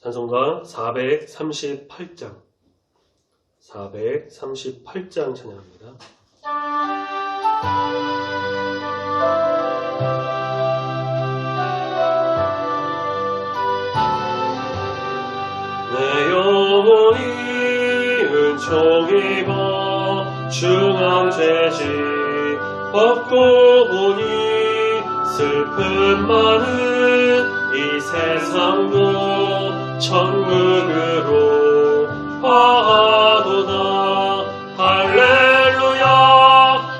찬송가 438장 찬양합니다. 내 영혼이 은총 입어 중앙죄지 벗고 보니 슬픔 많은 이 세상도 천국으로 화하도다. 할렐루야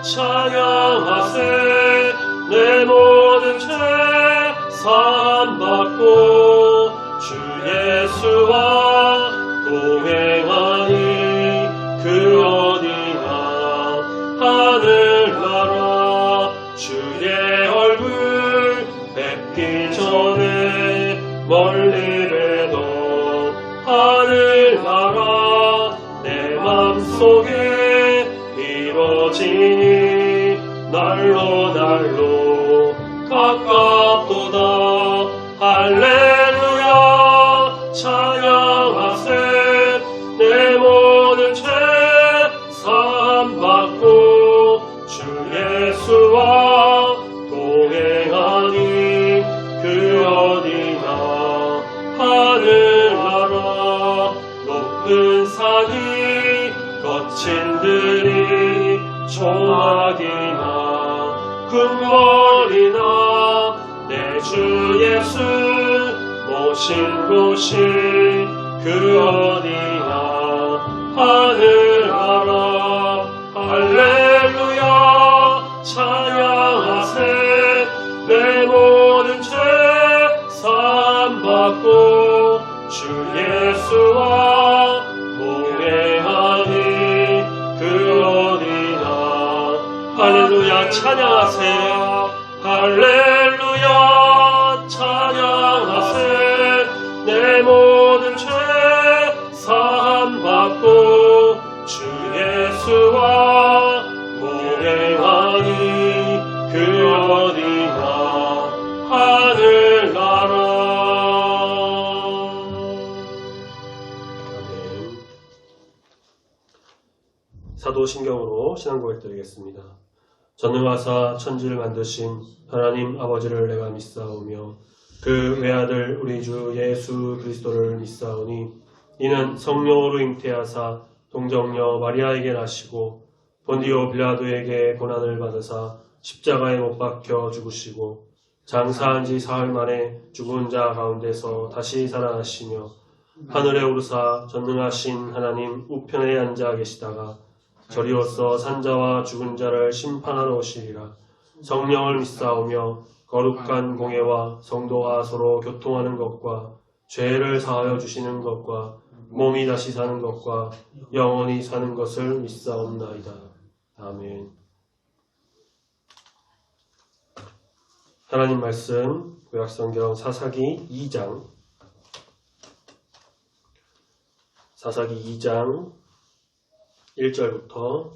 찬양하세. 내 모든 죄 사함받고 주 예수와 동행하니 그 어디나 하늘나라. 주의 얼굴 뵙기 전에 멀리 뵈던 하늘나라 내 맘속에 이루어지니 날로 가깝도다. 할렐루야 찬양하세. 내 모든 죄 사함받고 주 예수와 동행하니 그 어디나 하늘나라. 높은 산이 거친 들이 조막이나 궁궐이나 내 주 예수 모신 곳이 그 어디나 하늘나라. 할렐루야 찬양하세. 내 모든 죄 사함받고 주 예수와 동행하니 그 어디나. 할렐루야 찬양하세. 할렐루야 찬양하세. 내 모든 죄 사함받고 주 예수와 동행하니 그 어디나 하늘나라. 아멘. 사도신경으로 신앙고백 드리겠습니다. 전능하사 천지를 만드신 하나님 아버지를 내가 믿사오며 그 외아들 우리 주 예수 그리스도를 믿사오니 이는 성령으로 잉태하사 동정녀 마리아에게 나시고 본디오 빌라도에게 고난을 받으사 십자가에 못 박혀 죽으시고 장사한 지 사흘 만에 죽은 자 가운데서 다시 살아나시며 하늘에 오르사 전능하신 하나님 우편에 앉아 계시다가 저리로서 산자와 죽은 자를 심판하러 오시리라. 성령을 믿사오며 거룩한 공예와 성도가 서로 교통하는 것과 죄를 사하여 주시는 것과 몸이 다시 사는 것과 영원히 사는 것을 믿사옵나이다. 아멘. 하나님 말씀 구약성경 사사기 2장 1절부터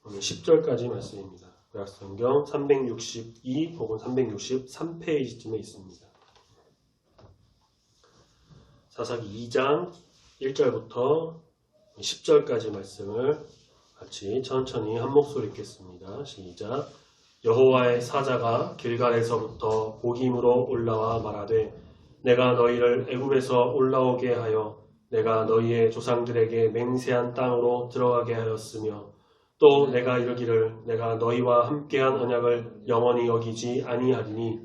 10절까지 말씀입니다. 구약성경 362 혹은 363페이지쯤에 있습니다. 사사기 2장 1절부터 10절까지 말씀을 같이 천천히 한 목소리 읽겠습니다. 시작. 여호와의 사자가 길갈에서부터 보김으로 올라와 말하되 내가 너희를 애굽에서 올라오게 하여 내가 너희의 조상들에게 맹세한 땅으로 들어가게 하였으며 또 내가 이르기를 내가 너희와 함께한 언약을 영원히 여기지 아니하리니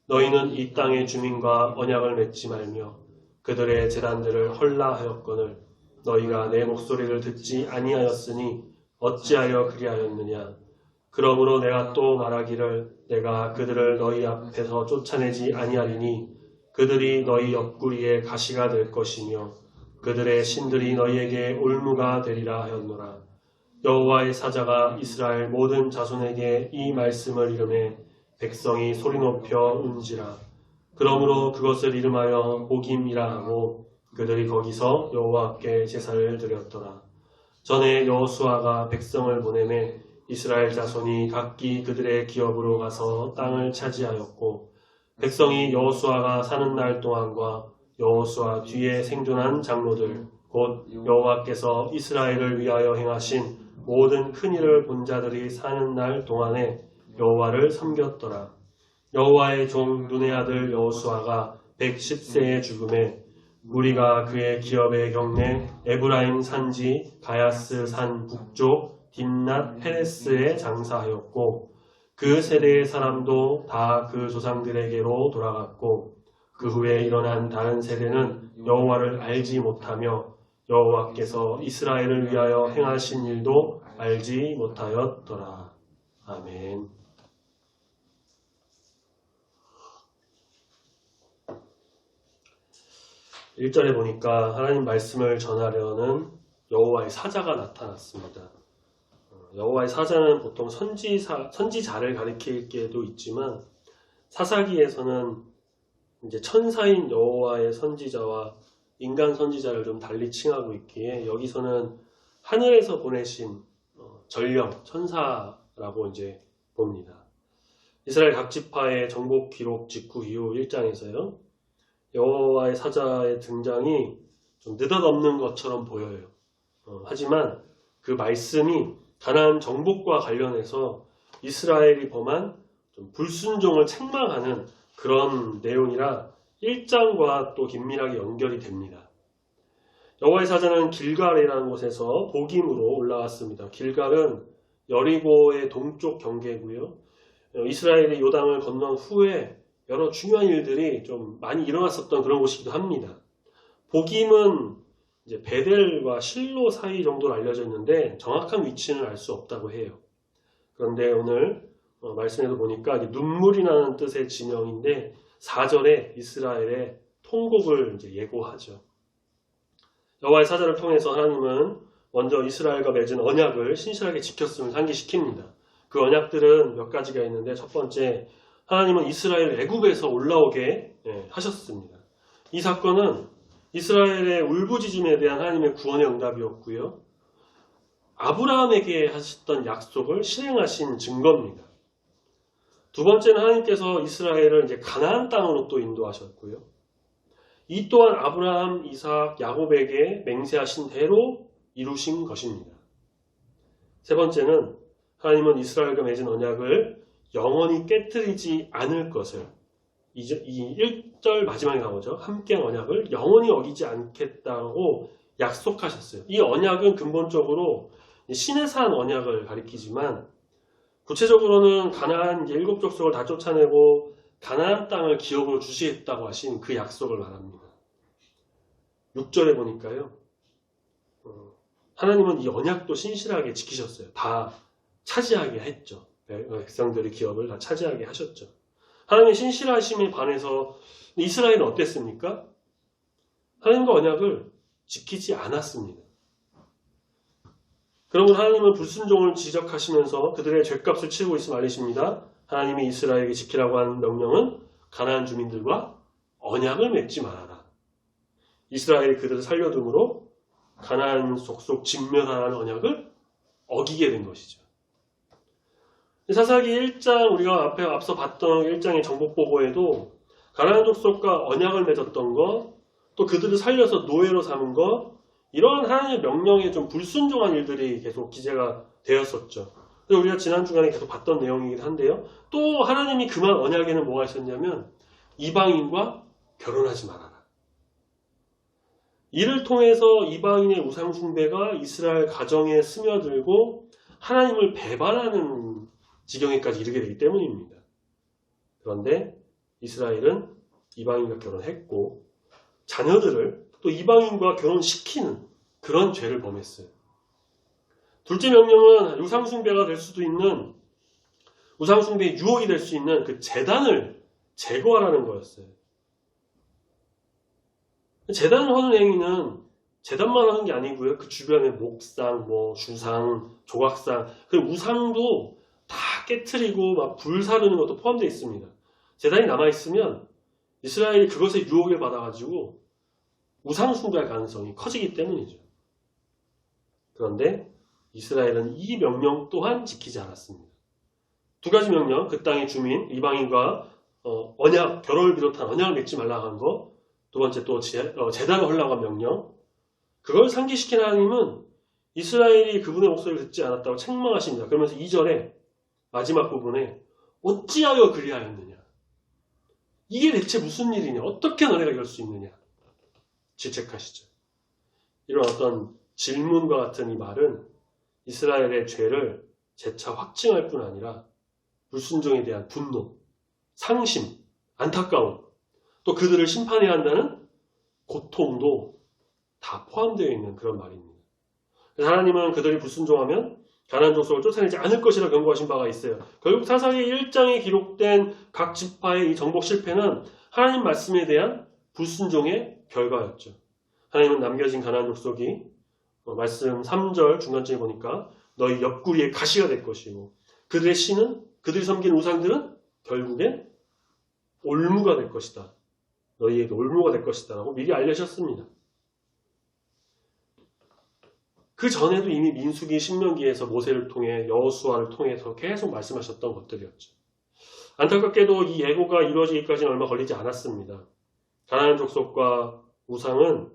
너희는 이 땅의 주민과 언약을 맺지 말며 그들의 제단들을 헐라하였거늘 너희가 내 목소리를 듣지 아니하였으니 어찌하여 그리하였느냐. 그러므로 내가 또 말하기를 내가 그들을 너희 앞에서 쫓아내지 아니하리니 그들이 너희 옆구리에 가시가 될 것이며 그들의 신들이 너희에게 올무가 되리라 하였노라. 여호와의 사자가 이스라엘 모든 자손에게 이 말씀을 이르매 백성이 소리 높여 운지라. 그러므로 그것을 이름하여 보김이라 하고 그들이 거기서 여호와께 제사를 드렸더라. 전에 여호수아가 백성을 보내매 이스라엘 자손이 각기 그들의 기업으로 가서 땅을 차지하였고 백성이 여호수아가 사는 날 동안과 여호수아 뒤에 생존한 장로들 곧 여호와께서 이스라엘을 위하여 행하신 모든 큰 일을 본 자들이 사는 날 동안에 여호와를 섬겼더라. 여호와의 종 눈의 아들 여호수아가 110세의 죽음에 무리가 그의 기업의 경내 에브라임 산지 가야스 산 북쪽 딥낫 헤레스에 장사하였고 그 세대의 사람도 다 그 조상들에게로 돌아갔고 그 후에 일어난 다른 세대는 여호와를 알지 못하며 여호와께서 이스라엘을 위하여 행하신 일도 알지 못하였더라. 아멘. 1절에 보니까 하나님 말씀을 전하려는 여호와의 사자가 나타났습니다. 여호와의 사자는 보통 선지자를 가리킬 때도 있지만 사사기에서는 이제 천사인 여호와의 선지자와 인간 선지자를 좀 달리 칭하고 있기에 여기서는 하늘에서 보내신 전령 천사라고 이제 봅니다. 이스라엘 각 지파의 정복 기록 직후 이후 1장에서요. 여호와의 사자의 등장이 좀 느닷없는 것처럼 보여요. 하지만 그 말씀이 가나안 정복과 관련해서 이스라엘이 범한 좀 불순종을 책망하는 그런 내용이라 1장과 또 긴밀하게 연결이 됩니다. 여호와의 사자는 길갈이라는 곳에서 복임으로 올라왔습니다. 길갈은 여리고의 동쪽 경계고요. 이스라엘이 요단을 건넌 후에 여러 중요한 일들이 좀 많이 일어났었던 그런 곳이기도 합니다. 복임은 이제 베델과 실로 사이 정도로 알려져 있는데 정확한 위치는 알 수 없다고 해요. 그런데 오늘 말씀에도 보니까 눈물이 나는 뜻의 지명인데 4절에 이스라엘의 통곡을 이제 예고하죠. 여호와의 사자를 통해서 하나님은 먼저 이스라엘과 맺은 언약을 신실하게 지켰음을 상기시킵니다. 그 언약들은 몇 가지가 있는데 첫 번째, 하나님은 이스라엘을 애굽에서 올라오게 하셨습니다. 이 사건은 이스라엘의 울부짖음에 대한 하나님의 구원의 응답이었고요. 아브라함에게 하셨던 약속을 실행하신 증거입니다. 두 번째는 하나님께서 이스라엘을 이제 가나안 땅으로 또 인도하셨고요. 이 또한 아브라함, 이삭, 야곱에게 맹세하신 대로 이루신 것입니다. 세 번째는 하나님은 이스라엘과 맺은 언약을 영원히 깨뜨리지 않을 것을 이 1절 마지막에 나오죠. 함께한 언약을 영원히 어기지 않겠다고 약속하셨어요. 이 언약은 근본적으로 시내산 언약을 가리키지만 구체적으로는 가나안 7족속을 다 쫓아내고 가나안 땅을 기업으로 주시겠다고 하신 그 약속을 말합니다. 6절에 보니까요. 하나님은 이 언약도 신실하게 지키셨어요. 다 차지하게 했죠. 백성들의 기업을 다 차지하게 하셨죠. 하나님의 신실하심에 반해서 이스라엘은 어땠습니까? 하나님과 언약을 지키지 않았습니다. 그러면 하나님은 불순종을 지적하시면서 그들의 죗값을 치르고 있음을 알리십니다. 하나님이 이스라엘에게 지키라고 한 명령은 가나안 주민들과 언약을 맺지 말아라. 이스라엘이 그들을 살려둠으로 가나안 족속 진멸하라는 언약을 어기게 된 것이죠. 사사기 1장 우리가 앞서 봤던 1장의 정복보고에도 가나안 족속과 언약을 맺었던 것, 또 그들을 살려서 노예로 삼은 것, 이러한 하나님의 명령에 좀 불순종한 일들이 계속 기재가 되었었죠. 그래서 우리가 지난 주간에 계속 봤던 내용이긴 한데요. 또 하나님이 그만 언약에는 뭐가 있었냐면 이방인과 결혼하지 말아라. 이를 통해서 이방인의 우상 숭배가 이스라엘 가정에 스며들고 하나님을 배반하는 지경에까지 이르게 되기 때문입니다. 그런데 이스라엘은 이방인과 결혼했고 자녀들을 또 이방인과 결혼시키는 그런 죄를 범했어요. 둘째 명령은 우상숭배가 될 수도 있는, 우상숭배의 유혹이 될 수 있는 그 제단을 제거하라는 거였어요. 제단을 하는 행위는 제단만 하는 게 아니고요. 그 주변에 목상, 주상, 조각상, 그 우상도 다 깨트리고 막 불사르는 것도 포함되어 있습니다. 제단이 남아있으면 이스라엘이 그것에 유혹을 받아가지고 우상숭배할 가능성이 커지기 때문이죠. 그런데 이스라엘은 이 명령 또한 지키지 않았습니다. 두 가지 명령, 그 땅의 주민, 이방인과 언약, 결혼을 비롯한 언약을 맺지 말라고 한 거, 두 번째 또 제단을 헐라고 한 명령. 그걸 상기시킨 하나님은 이스라엘이 그분의 목소리를 듣지 않았다고 책망하십니다. 그러면서 2절에 마지막 부분에 어찌하여 그리하였느냐. 이게 대체 무슨 일이냐. 어떻게 너네가 이럴 수 있느냐. 질책하시죠. 이런 어떤 질문과 같은 이 말은 이스라엘의 죄를 재차 확증할 뿐 아니라 불순종에 대한 분노, 상심, 안타까움, 또 그들을 심판해야 한다는 고통도 다 포함되어 있는 그런 말입니다. 그래서 하나님은 그들이 불순종하면 가나안 족속을 쫓아내지 않을 것이라 경고하신 바가 있어요. 결국 사사기 1장에 기록된 각 지파의 이 정복 실패는 하나님 말씀에 대한 불순종의 결과였죠. 하나님은 남겨진 가나안 족속이 말씀 3절 중간쯤에 보니까 너희 옆구리에 가시가 될 것이고 그들의 신은 그들이 섬기는 우상들은 결국엔 올무가 될 것이다. 너희에게 올무가 될 것이다 라고 미리 알려주셨습니다. 그 전에도 이미 민수기 신명기에서 모세를 통해 여호수아를 통해서 계속 말씀하셨던 것들이었죠. 안타깝게도 이 예고가 이루어지기까지는 얼마 걸리지 않았습니다. 가나안 족속과 우상은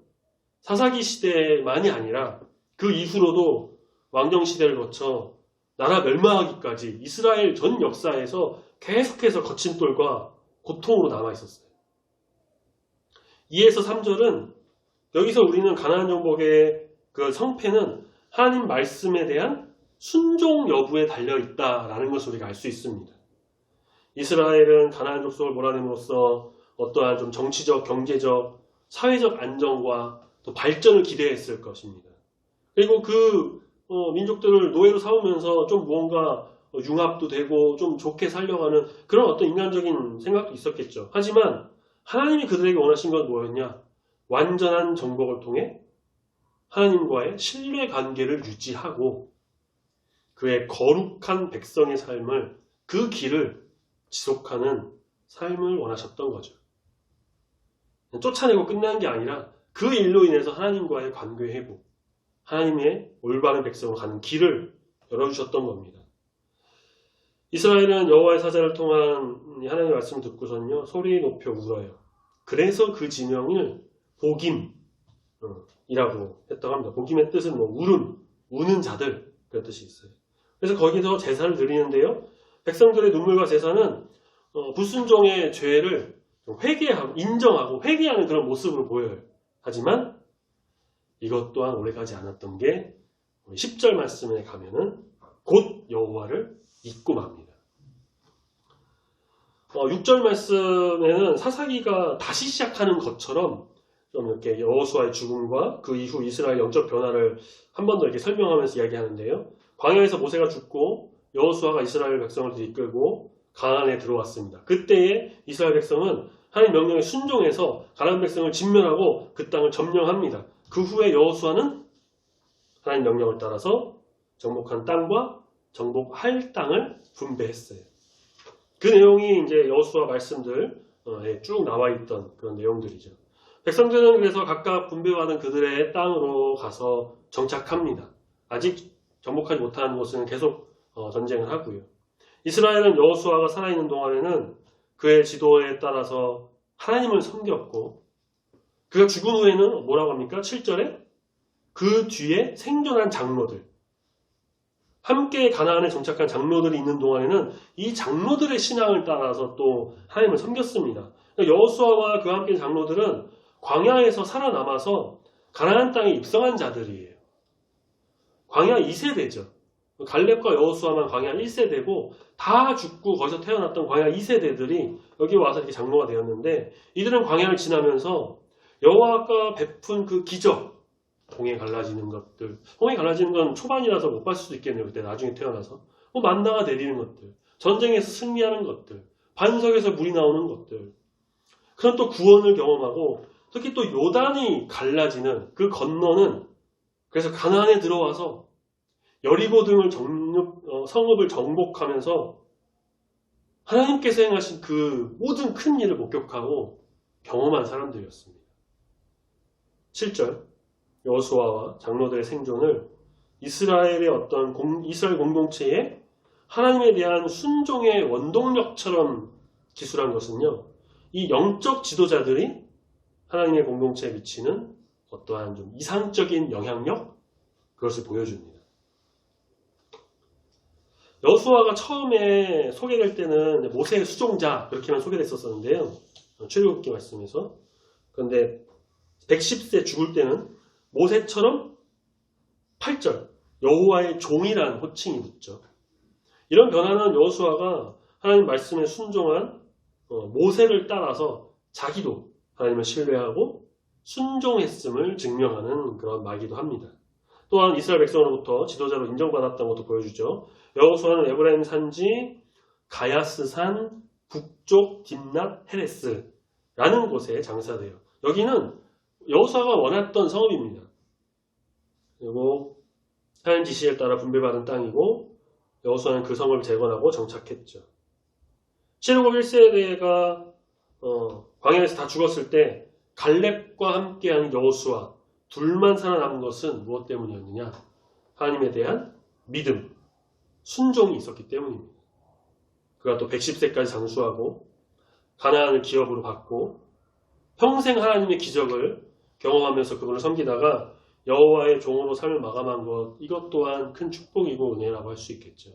사사기 시대만이 아니라 그 이후로도 왕정 시대를 거쳐 나라 멸망하기까지 이스라엘 전 역사에서 계속해서 거친 똘과 고통으로 남아있었어요. 2에서 3절은 여기서 우리는 가나안 정복의 그 성패는 하나님 말씀에 대한 순종 여부에 달려있다라는 것을 우리가 알 수 있습니다. 이스라엘은 가나안 족속을 몰아냄으로써 어떠한 좀 정치적, 경제적, 사회적 안정과 또 발전을 기대했을 것입니다. 그리고 그 민족들을 노예로 삼으면서 좀 무언가 융합도 되고 좀 좋게 살려가는 그런 어떤 인간적인 생각도 있었겠죠. 하지만 하나님이 그들에게 원하신 건 뭐였냐? 완전한 정복을 통해 하나님과의 신뢰 관계를 유지하고 그의 거룩한 백성의 삶을 그 길을 지속하는 삶을 원하셨던 거죠. 쫓아내고 끝난 게 아니라 그 일로 인해서 하나님과의 관계 회복, 하나님의 올바른 백성으로 가는 길을 열어주셨던 겁니다. 이스라엘은 여호와의 사자를 통한 하나님의 말씀을 듣고선요 소리 높여 울어요. 그래서 그 지명을 복임이라고 했다고 합니다. 복임의 뜻은 우는 자들 그런 뜻이 있어요. 그래서 거기서 제사를 드리는데요. 백성들의 눈물과 제사는 불순종의 죄를 회개하고 인정하고 회개하는 그런 모습으로 보여요. 하지만 이것 또한 오래가지 않았던 게 10절 말씀에 가면은 곧 여호와를 잊고 맙니다. 6절 말씀에는 사사기가 다시 시작하는 것처럼 좀 이렇게 여호수아의 죽음과 그 이후 이스라엘 영적 변화를 한 번 더 이렇게 설명하면서 이야기하는데요. 광야에서 모세가 죽고 여호수아가 이스라엘 백성을 이끌고 가나안에 들어왔습니다. 그때에 이스라엘 백성은 하나님 명령에 순종해서 가나안 백성을 진멸하고 그 땅을 점령합니다. 그 후에 여호수아는 하나님 명령을 따라서 정복한 땅과 정복할 땅을 분배했어요. 그 내용이 이제 여호수아 말씀들에 쭉 나와 있던 그런 내용들이죠. 백성들은 그래서 각각 분배받은 그들의 땅으로 가서 정착합니다. 아직 정복하지 못한 곳은 계속 전쟁을 하고요. 이스라엘은 여호수아가 살아있는 동안에는 그의 지도에 따라서 하나님을 섬겼고 그가 죽은 후에는 뭐라고 합니까? 7절에 그 뒤에 생존한 장로들 함께 가나안에 정착한 장로들이 있는 동안에는 이 장로들의 신앙을 따라서 또 하나님을 섬겼습니다. 여호수아와 그와 함께 장로들은 광야에서 살아남아서 가나안 땅에 입성한 자들이에요. 광야 2세대죠. 갈렙과 여호수아만 광야 1세대고 다 죽고 거기서 태어났던 광야 2세대들이 여기 와서 이렇게 장로가 되었는데 이들은 광야를 지나면서 여호와가 베푼 그 기적 홍해 갈라지는 것들 홍해 갈라지는 건 초반이라서 못 봤을 수도 있겠네요. 그때 나중에 태어나서 만나가 내리는 것들 전쟁에서 승리하는 것들 반석에서 물이 나오는 것들 그런 또 구원을 경험하고 특히 또 요단이 갈라지는 그 건너는 그래서 가나안에 들어와서 여리고 등을 성읍을 정복하면서 하나님께서 행하신 그 모든 큰 일을 목격하고 경험한 사람들이었습니다. 7절 여호수아와 장로들의 생존을 이스라엘의 어떤 이스라엘 공동체에 하나님에 대한 순종의 원동력처럼 기술한 것은요. 이 영적 지도자들이 하나님의 공동체에 미치는 어떠한 좀 이상적인 영향력, 그것을 보여줍니다. 여호수아가 처음에 소개될 때는 모세의 수종자 이렇게만 소개됐었는데요. 출애굽기 말씀에서. 그런데 110세 죽을 때는 모세처럼 8절 여호와의 종이라는 호칭이 붙죠. 이런 변화는 여호수아가 하나님 말씀에 순종한 모세를 따라서 자기도 하나님을 신뢰하고 순종했음을 증명하는 그런 말이기도 합니다. 또한 이스라엘 백성으로부터 지도자로 인정받았던 것도 보여주죠. 여호수아는 에브라임 산지 가야스산 북쪽 딥낫 헤레스라는 곳에 장사돼요. 여기는 여호수아가 원했던 성읍입니다. 그리고 하나님 지시에 따라 분배받은 땅이고 여호수아는 그 성을 재건하고 정착했죠. 실록 1세대가 광야에서 다 죽었을 때 갈렙과 함께한 여호수아 둘만 살아남은 것은 무엇 때문이었느냐? 하나님에 대한 믿음, 순종이 있었기 때문입니다. 그가 또 110세까지 장수하고 가나안을 기업으로 받고 평생 하나님의 기적을 경험하면서 그분을 섬기다가 여호와의 종으로 삶을 마감한 것, 이것 또한 큰 축복이고 은혜라고 할 수 있겠죠.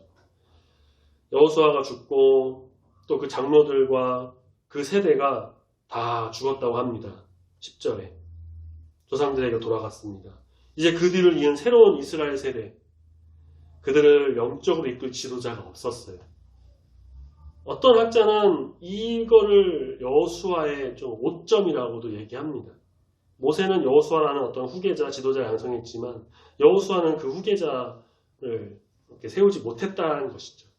여호수아가 죽고 또 그 장로들과 그 세대가 다 죽었다고 합니다. 10절에 조상들에게 돌아갔습니다. 이제 그 뒤를 이은 새로운 이스라엘 세대, 그들을 영적으로 이끌 지도자가 없었어요. 어떤 학자는 이거를 여호수아의 좀 오점이라고도 얘기합니다. 모세는 여호수아라는 어떤 후계자, 지도자를 양성했지만 여호수아는 그 후계자를 이렇게 세우지 못했다는 것이죠.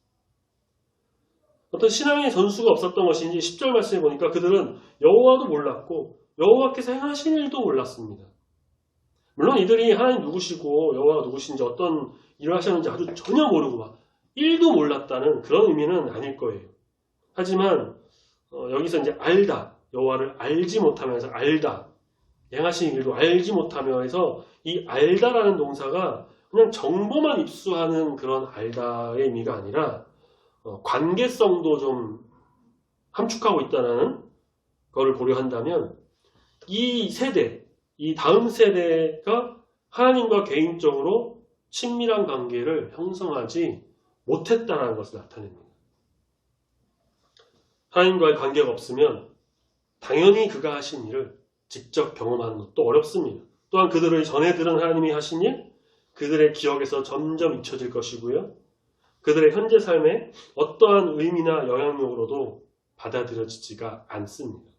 어떤 신앙의 전수가 없었던 것인지 10절 말씀에 보니까 그들은 여호와도 몰랐고 여호와께서 행하신 일도 몰랐습니다. 물론 이들이 하나님 누구시고 여호와가 누구신지 어떤 일을 하셨는지 아주 전혀 모르고 막 1도 몰랐다는 그런 의미는 아닐 거예요. 하지만 여기서 이제 알다, 여호와를 알지 못하면서 알다, 행하신 일도 알지 못하며 해서 이 알다라는 동사가 그냥 정보만 입수하는 그런 알다의 의미가 아니라 관계성도 좀 함축하고 있다는 것을 고려한다면 이 세대, 이 다음 세대가 하나님과 개인적으로 친밀한 관계를 형성하지 못했다는 것을 나타냅니다. 하나님과의 관계가 없으면 당연히 그가 하신 일을 직접 경험하는 것도 어렵습니다. 또한 그들의 전에 들은 하나님이 하신 일, 그들의 기억에서 점점 잊혀질 것이고요. 그들의 현재 삶에 어떠한 의미나 영향력으로도 받아들여지지가 않습니다.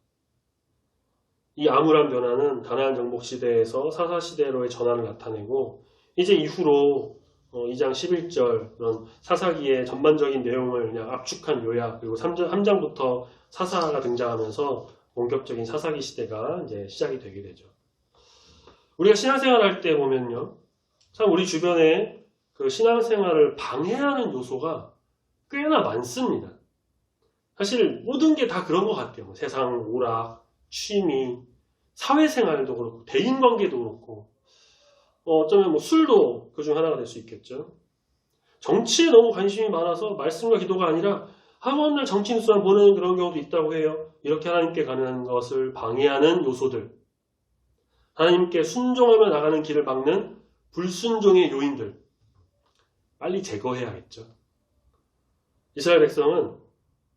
이 암울한 변화는 가나안 정복 시대에서 사사 시대로의 전환을 나타내고 이제 이후로 2장 11절 그런 사사기의 전반적인 내용을 그냥 압축한 요약, 그리고 3장부터 사사가 등장하면서 본격적인 사사기 시대가 이제 시작이 되게 되죠. 우리가 신앙생활 할 때 보면요, 참 우리 주변에 그 신앙생활을 방해하는 요소가 꽤나 많습니다. 사실 모든 게 다 그런 것 같아요. 세상 오락, 취미, 사회생활도 그렇고 대인관계도 그렇고 어쩌면 술도 그중 하나가 될 수 있겠죠. 정치에 너무 관심이 많아서 말씀과 기도가 아니라 학원을 정치 뉴스만 보는 그런 경우도 있다고 해요. 이렇게 하나님께 가는 것을 방해하는 요소들, 하나님께 순종하며 나가는 길을 막는 불순종의 요인들, 빨리 제거해야겠죠. 이스라엘 백성은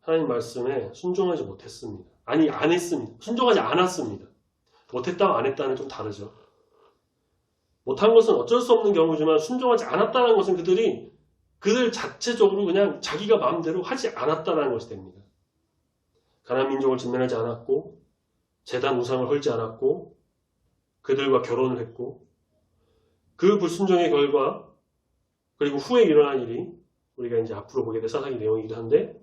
하나님 말씀에 순종하지 못했습니다. 아니, 안 했습니다. 순종하지 않았습니다. 못했다고 안 했다는 좀 다르죠. 못한 것은 어쩔 수 없는 경우지만 순종하지 않았다는 것은 그들 자체적으로 그냥 자기가 마음대로 하지 않았다는 것이 됩니다. 가나안 민족을 진멸하지 않았고 제단 우상을 헐지 않았고 그들과 결혼을 했고 그 불순종의 결과 그리고 후에 일어난 일이 우리가 이제 앞으로 보게 될 사사기 내용이기도 한데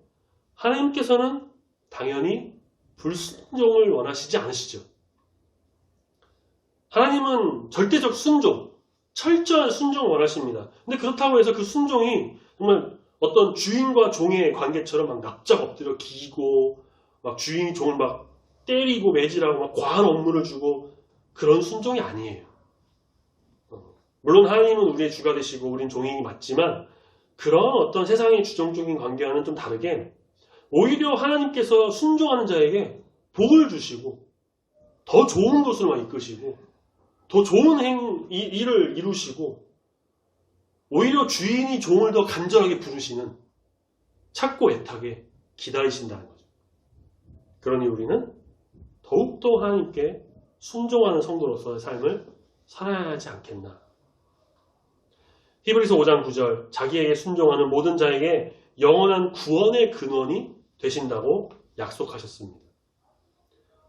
하나님께서는 당연히 불순종을 원하시지 않으시죠. 하나님은 절대적 순종, 철저한 순종을 원하십니다. 근데 그렇다고 해서 그 순종이 정말 어떤 주인과 종의 관계처럼 막 납작 엎드려 기고 막 주인이 종을 막 때리고 매질하고 막 과한 업무를 주고 그런 순종이 아니에요. 물론 하나님은 우리의 주가 되시고 우린 종이 맞지만 그런 어떤 세상의 주종적인 관계와는 좀 다르게 오히려 하나님께서 순종하는 자에게 복을 주시고 더 좋은 것으로만 이끄시고 더 좋은 일을 이루시고 오히려 주인이 종을 더 간절하게 부르시는 찾고 애타게 기다리신다는 거죠. 그러니 우리는 더욱더 하나님께 순종하는 성도로서의 삶을 살아야 하지 않겠나. 히브리서 5장 9절 자기에게 순종하는 모든 자에게 영원한 구원의 근원이 되신다고 약속하셨습니다.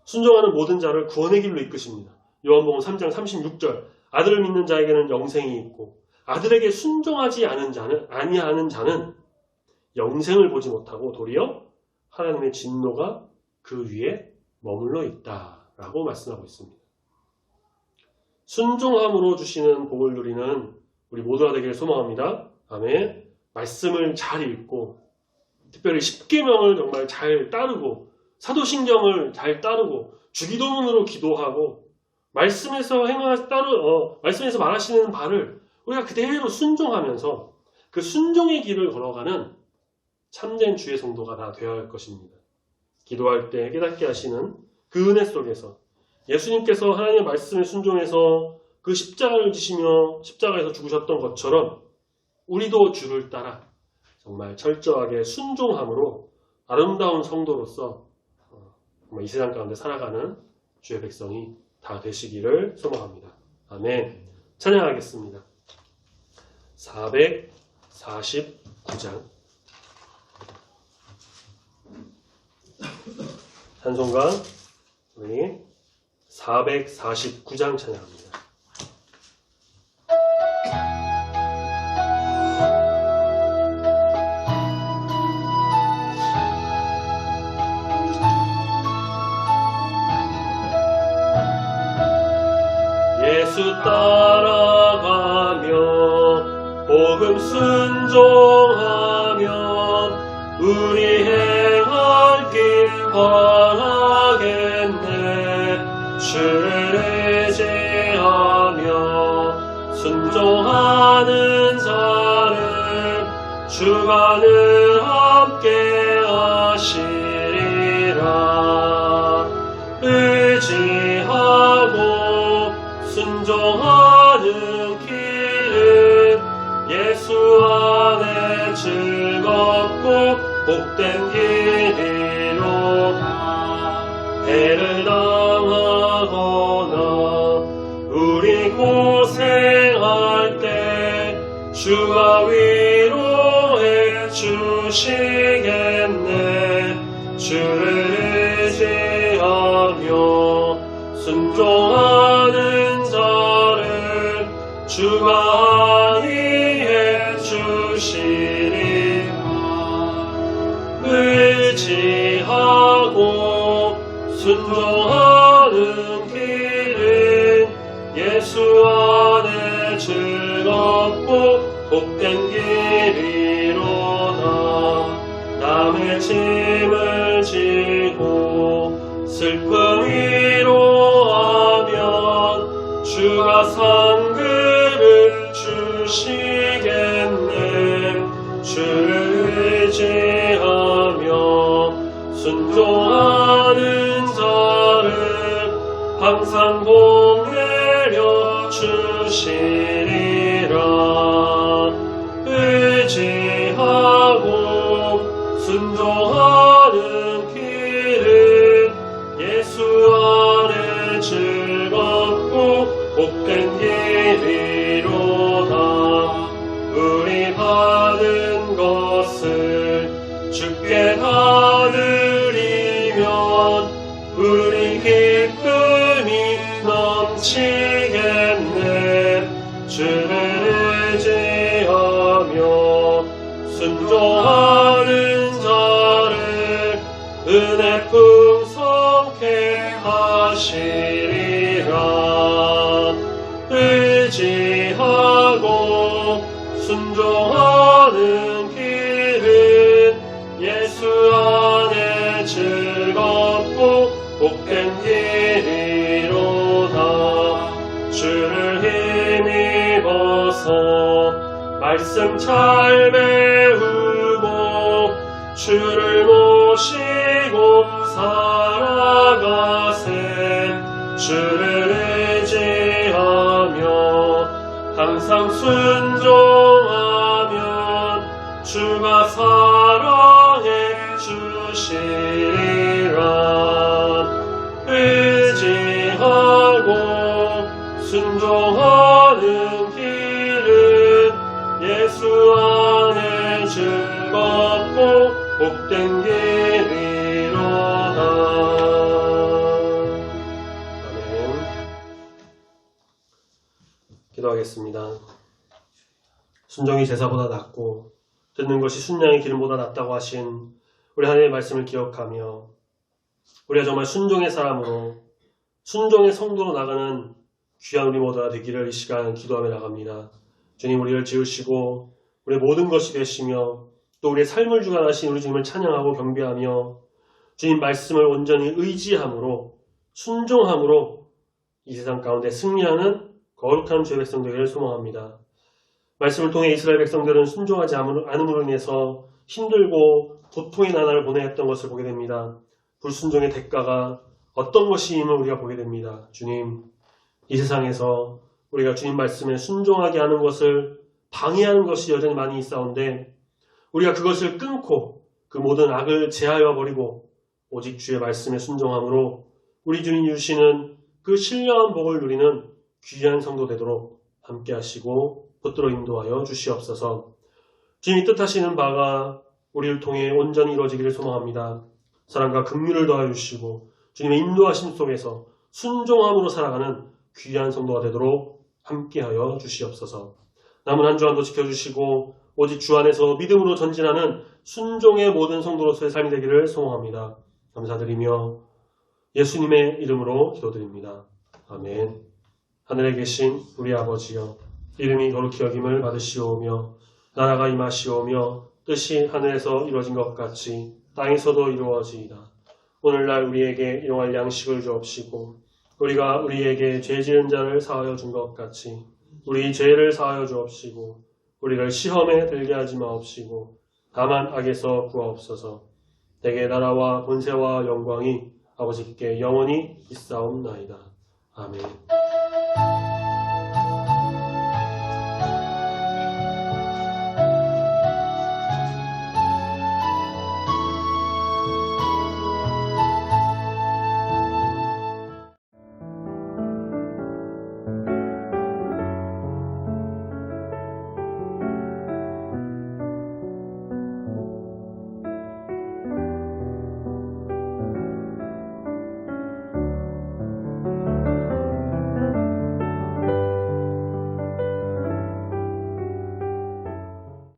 순종하는 모든 자를 구원의 길로 이끄십니다. 요한복음 3장 36절 아들을 믿는 자에게는 영생이 있고 아들에게 순종하지 아니하는 자는 영생을 보지 못하고 도리어 하나님의 진노가 그 위에 머물러 있다라고 말씀하고 있습니다. 순종함으로 주시는 복을 누리는 우리 모두가 되기를 소망합니다. 아멘. 말씀을 잘 읽고 특별히 십계명을 정말 잘 따르고 사도신경을 잘 따르고 주기도문으로 기도하고 말씀에서 말씀에서 말하시는 바를 우리가 그대로 순종하면서 그 순종의 길을 걸어가는 참된 주의 성도가 다 되어야 할 것입니다. 기도할 때 깨닫게 하시는 그 은혜 속에서 예수님께서 하나님의 말씀에 순종해서 그 십자가를 지시며 십자가에서 죽으셨던 것처럼 우리도 주를 따라 정말 철저하게 순종함으로 아름다운 성도로서 이 세상 가운데 살아가는 주의 백성이 다 되시기를 소망합니다. 아멘. 찬양하겠습니다. 449장 찬송가 우리 449장 찬양합니다. 예수 따라가며 복음 순종하면 우리 행할 길 바라겠네. 주를 의지하며 순종하는 자를 주가 늘 함께 하시리라. 의지하고 순종하는 길은 예수 안에 즐겁고 복된 길이로다. 해를 당하거나 우리 고생할 때 주가 위로해 주시겠네. 주를 의지하며 순종하는 자를 주가 안위해 주시리라. 의지하고 순종하는 길은 예수 안에 즐겁고 복된 길이로다. 남의 짐을 지고 슬픔 위로하면 주가 상급을 주시겠네. 주를 의지하며 순종하는 자를 항상 복 내려 주시리라. 의지하고 순종하는 길은 예수 안에 즐겁고 복된 길이로다. 우리 받은 것을 주께 다 드리면 우리 기쁨이 넘치겠네. 주를 의지하며 순종하는 자를 은혜 풍성케 하시리라. 의지하고 순종하는 길은 예수 안에 즐겁고 복된 길이로다. 주를 힘입어서 말씀 잘 배우고 주를 모시고 살아가세. 주를 의지하며 항상 순종하면 주가 사랑해 주시리라. 의지하고 순종하는 길은 예수 안에 즐겁고 복된 길이로다. 기도하겠습니다. 순종이 제사보다 낫고 듣는 것이 순양의 기름보다 낫다고 하신 우리 하나님의 말씀을 기억하며 우리가 정말 순종의 사람으로 순종의 성도로 나가는 귀한 우리 모두가 되기를 이 시간 기도하며 나갑니다. 주님, 우리를 지으시고 우리의 모든 것이 되시며 또 우리의 삶을 주관하신 우리 주님을 찬양하고 경배하며 주님 말씀을 온전히 의지함으로 순종함으로 이 세상 가운데 승리하는 거룩한 주의 백성 되기를 소망합니다. 말씀을 통해 이스라엘 백성들은 순종하지 않음으로 인해서 힘들고 고통의 나날을 보내야 했던 것을 보게 됩니다. 불순종의 대가가 어떤 것임을 우리가 보게 됩니다. 주님, 이 세상에서 우리가 주님 말씀에 순종하게 하는 것을 방해하는 것이 여전히 많이 있사온데 우리가 그것을 끊고 그 모든 악을 제하여 버리고 오직 주의 말씀에 순종함으로 우리 주님 주시는 그 신령한 복을 누리는 귀한 성도 되도록 함께 하시고 붙들어 인도하여 주시옵소서. 주님이 뜻하시는 바가 우리를 통해 온전히 이루어지기를 소망합니다. 사랑과 긍휼을 더하여 주시고 주님의 인도하심 속에서 순종함으로 살아가는 귀한 성도가 되도록 함께하여 주시옵소서. 남은 한 주간도 지켜주시고 오직 주 안에서 믿음으로 전진하는 순종의 모든 성도로서의 삶이 되기를 소망합니다. 감사드리며 예수님의 이름으로 기도드립니다. 아멘. 하늘에 계신 우리 아버지여, 이름이 거룩히 여김을 받으시오며 나라가 임하시오며 뜻이 하늘에서 이루어진 것 같이 땅에서도 이루어지이다. 오늘날 우리에게 일용할 양식을 주옵시고 우리가 우리에게 죄 지은 자를 사하여 준 것 같이 우리 죄를 사하여 주옵시고 우리를 시험에 들게 하지 마옵시고 다만 악에서 구하옵소서. 내게 나라와 권세와 영광이 아버지께 영원히 있사옵나이다. 아멘.